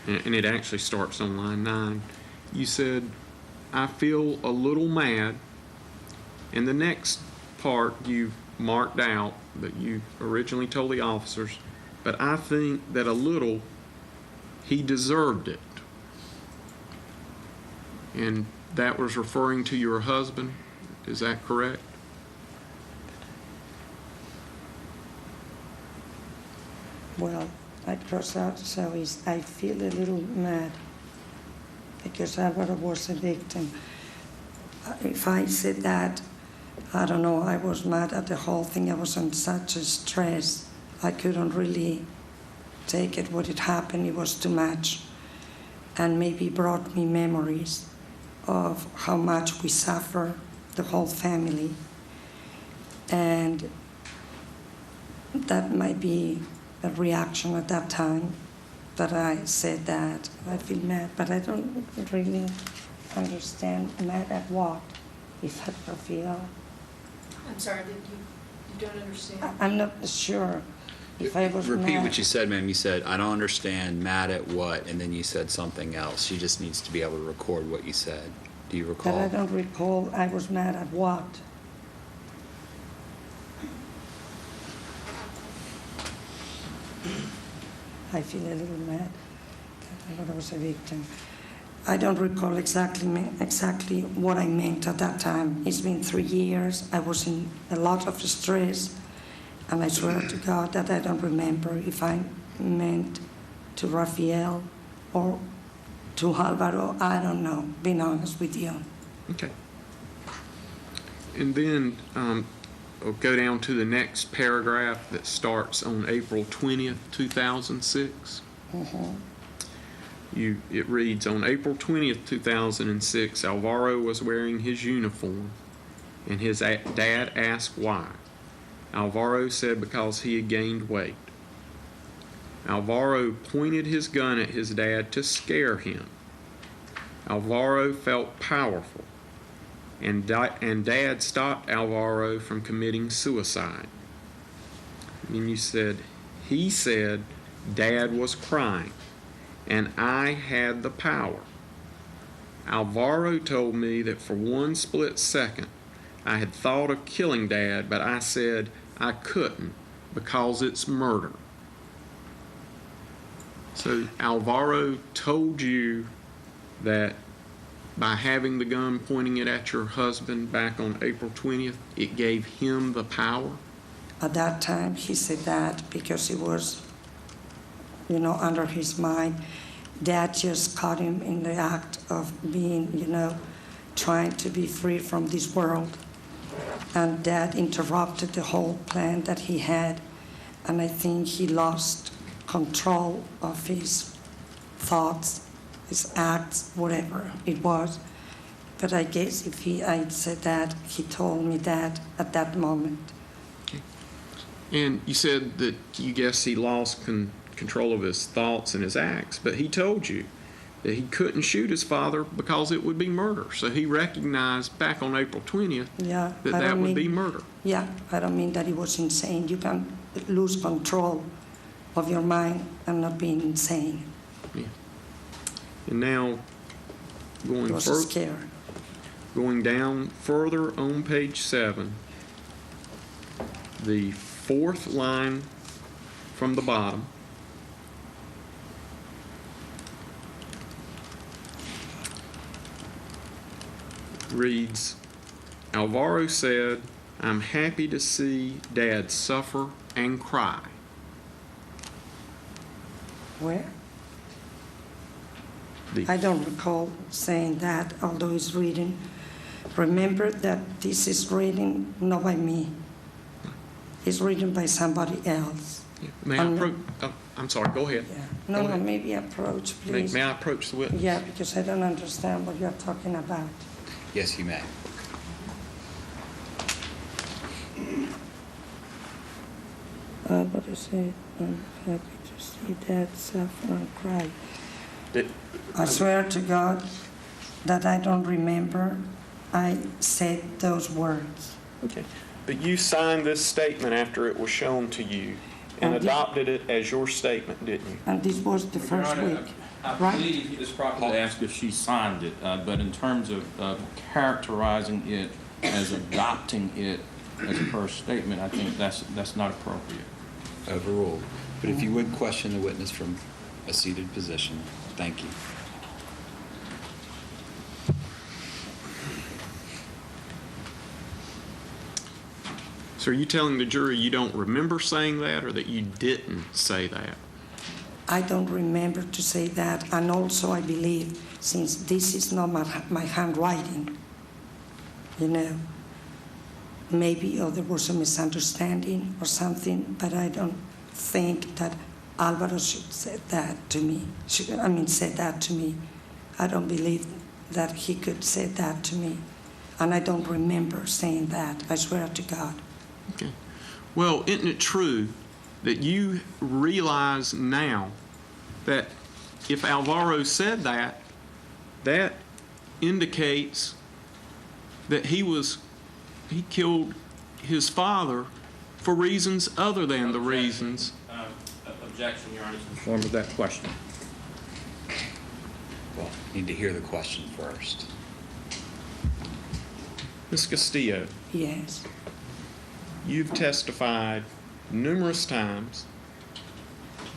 and it actually starts on line 9. You said, I feel a little mad, and the next part you marked out that you originally told the officers, but I think that a little, he deserved it. And that was referring to your husband, is that correct? Well, I cross out, so I feel a little mad because Alvaro was a victim. If I said that, I don't know, I was mad at the whole thing. I was on such a stress. I couldn't really take it, what had happened. It was too much. And maybe brought me memories of how much we suffer, the whole family. And that might be a reaction at that time that I said that. I feel mad, but I don't really understand mad at what, if I feel. I'm sorry, you don't understand? I'm not sure if I was Repeat mad. what you said, ma'am. You said, I don't understand, mad at what, and then you said something else. She just needs to be able to record what you said. Do you recall? But I don't recall I was mad at what. I feel a little mad that I was a victim. I don't recall exactly what I meant at that time. It's been 3 years. I was in a lot of stress, and I swear to God that I don't remember if I meant to Rafael or to Alvaro. I don't know, being honest with you. Okay. And then we'll go down to the next paragraph that starts on April 20th, 2006. Mm-hmm. It reads, on April 20th, 2006, Alvaro was wearing his uniform, and his dad asked why. Alvaro said because he had gained weight. Alvaro pointed his gun at his dad to scare him. Alvaro felt powerful, and Dad stopped Alvaro from committing suicide. And you said, he said Dad was crying, and I had the power. Alvaro told me that for one split second I had thought of killing Dad, but I said I couldn't because it's murder. So Alvaro told you that by having the gun pointing it at your husband back on April 20th, it gave him the power? At that time, he said that because it was, under his mind. Dad just caught him in the act of being, trying to be free from this world. And Dad interrupted the whole plan that he had. And I think he lost control of his thoughts, his acts, whatever it was. But I guess if I said that, he told me that at that moment. Okay. And you said that you guess he lost control of his thoughts and his acts, but he told you that he couldn't shoot his father because it would be murder. So he recognized back on April 20th that would be murder. Yeah, I don't mean that he was insane. You can lose control of your mind and not being insane. Yeah. And now going down further on page 7, the 4th line from the bottom. Reads, Alvaro said, I'm happy to see Dad suffer and cry. Where? I don't recall saying that, although it's written. Remember that this is written not by me. It's written by somebody else. Yeah. May I approach? I'm sorry, go ahead. Yeah. No, maybe approach, please. May I approach the witness? Yeah, because I don't understand what you're talking about. Yes, you may. But I said, I'm happy to see Dad suffer and cry. I swear to God that I don't remember I said those words. Okay. But you signed this statement after it was shown to you, and And adopted it as your statement, didn't you? And this was the Your first Honor, week, I right? believe it's proper to ask if she signed it, but in terms of characterizing it as adopting it as a her statement, I think that's not appropriate. Overruled. But if you would question the witness from a seated position, thank you. So are you telling the jury you don't remember saying that, or that you didn't say that? I don't remember to say that, and also I believe, since this is not my handwriting, you know, maybe there was a misunderstanding or something, but I don't think that Alvaro should say that to me. Said that to me. I don't believe that he could say that to me, and I don't remember saying that. I swear to God. Okay. Well, isn't it true that you realize now that if Alvaro said that, that indicates that he killed his father for reasons other than the reasons. Objection, Your Honor, in the form of that question. Well, need to hear the question first. Ms. Castillo, Yes. you've testified numerous times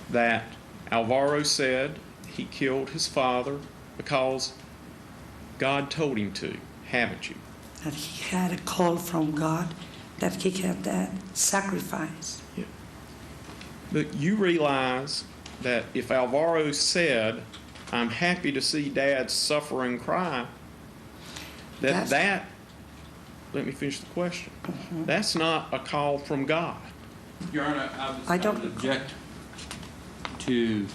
that Alvaro said he killed his father because God told him to, haven't you? That he had a call from God, that he had that sacrifice. Yeah. But you realize that if Alvaro said, I'm happy to see Dad suffer and cry, That's- let me finish the question. That's not a call from God. Your Honor, I don't- would object to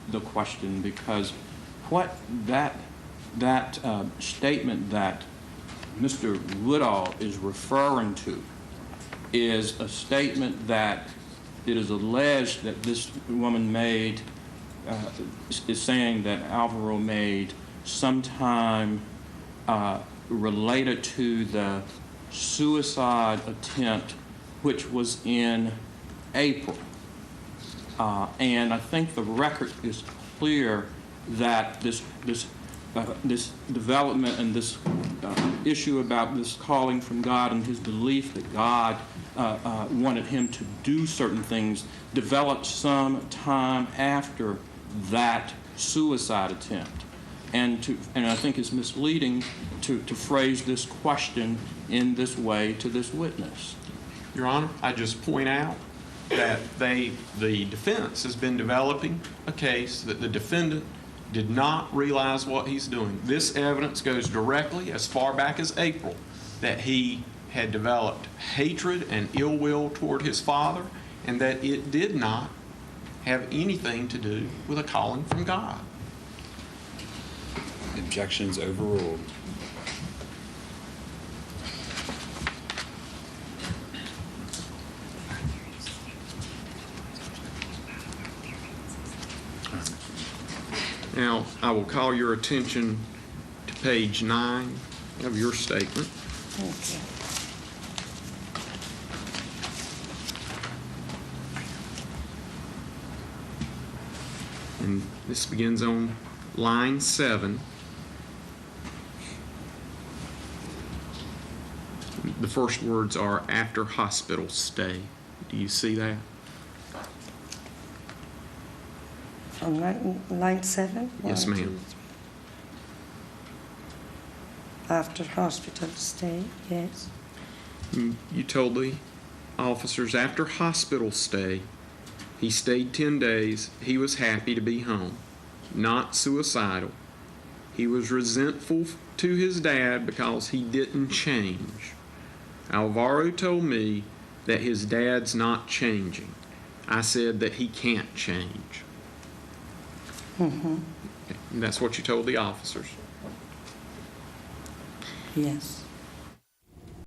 the question because what that statement that Mr. Woodall is referring to is a statement that it is alleged that this woman made, is saying that Alvaro made sometime related to the suicide attempt, which was in April. And I think the record is clear that this development and this issue about this calling from God and his belief that God wanted him to do certain things developed some time after that suicide attempt. And I think it's misleading to phrase this question in this way to this witness. Your Honor, I just point out that the defense has been developing a case that the defendant did not realize what he's doing. This evidence goes directly as far back as April that he had developed hatred and ill will toward his father, and that it did not have anything to do with a calling from God. Objections overruled. Now, I will call your attention to page 9 of your statement. Okay. And this begins on line 7. The first words are after hospital stay. Do you see that? From line 7? Yes, ma'am. After hospital stay, yes. You told the officers after hospital stay, he stayed 10 days. He was happy to be home, not suicidal. He was resentful to his dad because he didn't change. Alvaro told me that his dad's not changing. I said that he can't change. Mm-hmm. And that's what you told the officers. Yes.